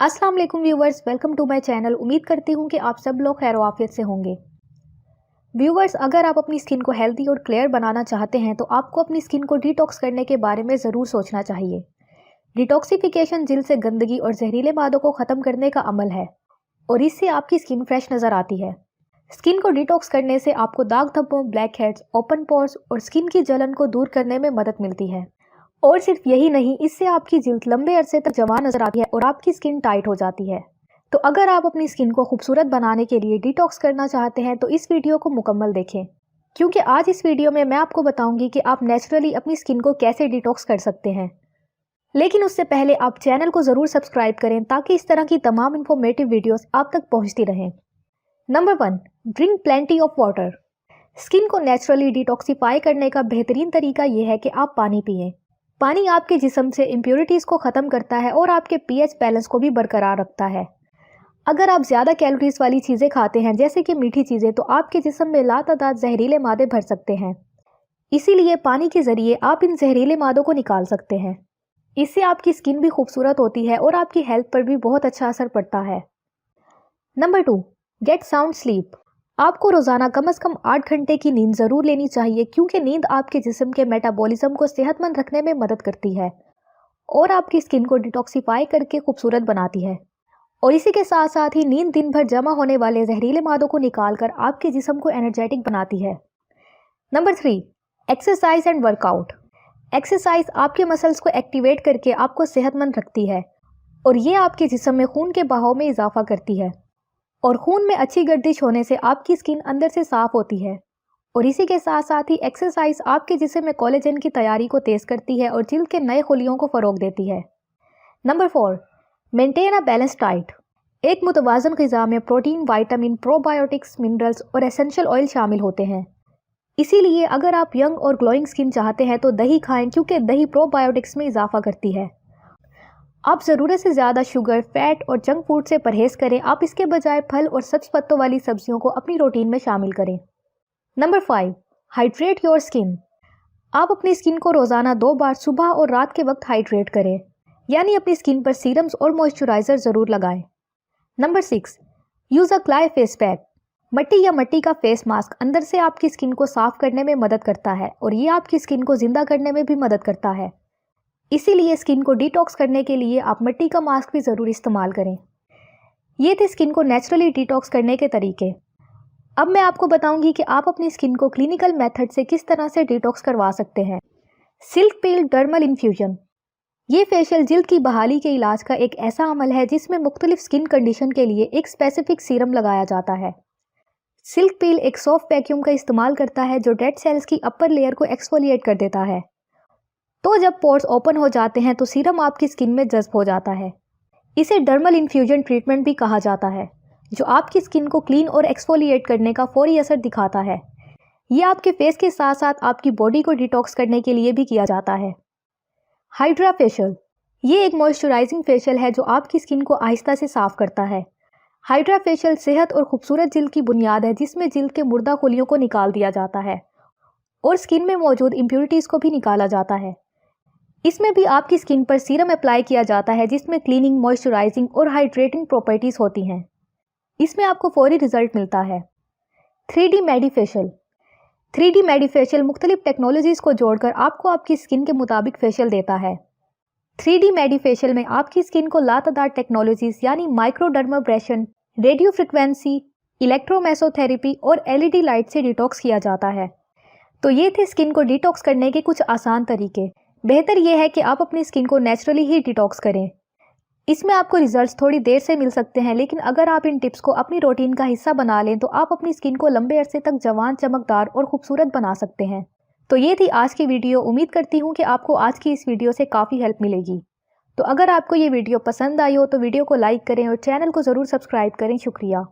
अस्सलाम वालेकुम viewers, welcome to my channel. उम्मीद करती हूँ कि आप सब लोग खैर आफियत से होंगे। व्यूवर्स, अगर आप अपनी स्किन को हेल्दी और क्लियर बनाना चाहते हैं तो आपको अपनी स्किन को डिटॉक्स करने के बारे में ज़रूर सोचना चाहिए। डिटॉक्सिफिकेशन जिल्द से गंदगी और जहरीले मादों को ख़त्म करने का अमल है और इससे आपकी स्किन फ्रेश नज़र आती है। स्किन को डिटॉक्स करने से आपको दाग धब्बों, ब्लैक हेड्स, ओपन पोर्स और स्किन की जलन को दूर करने में मदद मिलती है। और सिर्फ यही नहीं, इससे आपकी जिल्द लंबे अरसे तक जवान नजर आती है और आपकी स्किन टाइट हो जाती है। तो अगर आप अपनी स्किन को खूबसूरत बनाने के लिए डिटॉक्स करना चाहते हैं तो इस वीडियो को मुकम्मल देखें, क्योंकि आज इस वीडियो में मैं आपको बताऊंगी कि आप नेचुरली अपनी स्किन को कैसे डिटॉक्स कर सकते हैं। लेकिन उससे पहले आप चैनल को ज़रूर सब्सक्राइब करें ताकि इस तरह की तमाम इंफॉर्मेटिव वीडियोस आप तक पहुंचती रहें। Number 1, drink plenty of water. Skin को नेचुरली डिटॉक्सिफाई करने का बेहतरीन तरीका यह है कि आप पानी पिएं। पानी आपके जिस्म से इम्प्योरिटीज़ को ख़त्म करता है और आपके पीएच बैलेंस को भी बरकरार रखता है। अगर आप ज़्यादा कैलोरीज वाली चीज़ें खाते हैं जैसे कि मीठी चीज़ें, तो आपके जिस्म में लातादाद जहरीले मादे भर सकते हैं। इसीलिए पानी के ज़रिए आप इन जहरीले मादों को निकाल सकते हैं। इससे आपकी स्किन भी खूबसूरत होती है और आपकी हेल्थ पर भी बहुत अच्छा असर पड़ता है। Number 2, get sound sleep. आपको रोज़ाना कम से कम 8 घंटे की नींद ज़रूर लेनी चाहिए, क्योंकि नींद आपके जिस्म के मेटाबॉलिज्म को सेहतमंद रखने में मदद करती है और आपकी स्किन को डिटॉक्सिफाई करके खूबसूरत बनाती है। और इसी के साथ साथ ही नींद दिन भर जमा होने वाले जहरीले मादों को निकालकर आपके जिस्म को एनर्जेटिक बनाती है। Number 3, exercise and workout. Exercise आपके मसल्स को एक्टिवेट करके आपको सेहतमंद रखती है और ये आपके जिस्म में खून के बहाव में इजाफा करती है। और खून में अच्छी गर्दिश होने से आपकी स्किन अंदर से साफ होती है। और इसी के साथ साथ ही एक्सरसाइज आपके जिस्म में कोलेजन की तैयारी को तेज करती है और जिल्द के नए खुलियों को फ़रोग देती है। Number 4, maintain a balance diet. एक मुतवाज़न ग़िज़ा में प्रोटीन, विटामिन, प्रोबायोटिक्स, मिनरल्स और एसेंशियल ऑयल शामिल होते हैं। इसीलिए अगर आप यंग और ग्लोइंग स्किन चाहते हैं तो दही खाएं, क्योंकि दही प्रोबायोटिक्स में इजाफा करती है। आप ज़रूरत से ज़्यादा शुगर, फैट और जंक फूड से परहेज़ करें। आप इसके बजाय फल और सब्ज़ पत्तों वाली सब्जियों को अपनी रूटीन में शामिल करें। Number 5, hydrate your skin. आप अपनी स्किन को रोज़ाना 2 बार सुबह और रात के वक्त हाइड्रेट करें, यानी अपनी स्किन पर सीरम्स और मॉइस्चराइज़र ज़रूर लगाएं। Number 6, use a clay face pack. मट्टी या मट्टी का फेस मास्क अंदर से आपकी स्किन को साफ़ करने में मदद करता है और ये आपकी स्किन को ज़िंदा करने में भी मदद करता है। इसीलिए स्किन को डिटॉक्स करने के लिए आप मिट्टी का मास्क भी ज़रूर इस्तेमाल करें। ये थे स्किन को नेचुरली डिटॉक्स करने के तरीके। अब मैं आपको बताऊंगी कि आप अपनी स्किन को क्लिनिकल मेथड से किस तरह से डिटॉक्स करवा सकते हैं। सिल्क पील डर्मल इन्फ्यूजन। ये फेशियल जिल्द की बहाली के इलाज का एक ऐसा अमल है जिसमें मुख्तलिफ स्किन कंडीशन के लिए एक स्पेसिफिक सीरम लगाया जाता है। सिल्क पील एक सॉफ्ट वैक्यूम का इस्तेमाल करता है जो डेड सेल्स की अपर लेयर को एक्सफोलिएट कर देता है। तो जब पोर्स ओपन हो जाते हैं तो सीरम आपकी स्किन में जज्ब हो जाता है। इसे डर्मल इन्फ्यूजन ट्रीटमेंट भी कहा जाता है, जो आपकी स्किन को क्लीन और एक्सफोलिएट करने का फौरी असर दिखाता है। ये आपके फेस के साथ साथ आपकी बॉडी को डिटॉक्स करने के लिए भी किया जाता है। Hydra facial. ये एक मॉइस्चराइजिंग फेशियल है जो आपकी स्किन को आहिस्ता से साफ करता है। हाइड्रा फेशियल सेहत और खूबसूरत जिल्द की बुनियाद है, जिसमें जिल्द के मुर्दा खुलियों को निकाल दिया जाता है और स्किन में मौजूद इम्प्योरिटीज़ को भी निकाला जाता है। इसमें भी आपकी स्किन पर सीरम अप्लाई किया जाता है जिसमें क्लीनिंग, मॉइस्चराइजिंग और हाइड्रेटिंग प्रॉपर्टीज़ होती हैं। इसमें आपको फौरी रिजल्ट मिलता है। 3D medi facial. 3D medi facial मुख्तलिफ टेक्नोलॉजीज़ को जोड़कर आपको आपकी स्किन के मुताबिक फेशियल देता है। 3D मैडी फेशियल में आपकी स्किन को लातादार टेक्नोलॉजीज़ यानी माइक्रोडर्माब्रेशन, रेडियो फ्रिक्वेंसी, इलेक्ट्रोमेसोथेरेपी और LED लाइट से डिटॉक्स किया जाता है। तो ये थे स्किन को डिटॉक्स करने के कुछ आसान तरीके। बेहतर यह है कि आप अपनी स्किन को नेचुरली ही डिटॉक्स करें। इसमें आपको रिजल्ट्स थोड़ी देर से मिल सकते हैं, लेकिन अगर आप इन टिप्स को अपनी रूटीन का हिस्सा बना लें तो आप अपनी स्किन को लंबे अरसे तक जवान, चमकदार और खूबसूरत बना सकते हैं। तो ये थी आज की वीडियो। उम्मीद करती हूँ कि आपको आज की इस वीडियो से काफ़ी हेल्प मिलेगी। तो अगर आपको ये वीडियो पसंद आई हो तो वीडियो को लाइक करें और चैनल को ज़रूर सब्सक्राइब करें। शुक्रिया।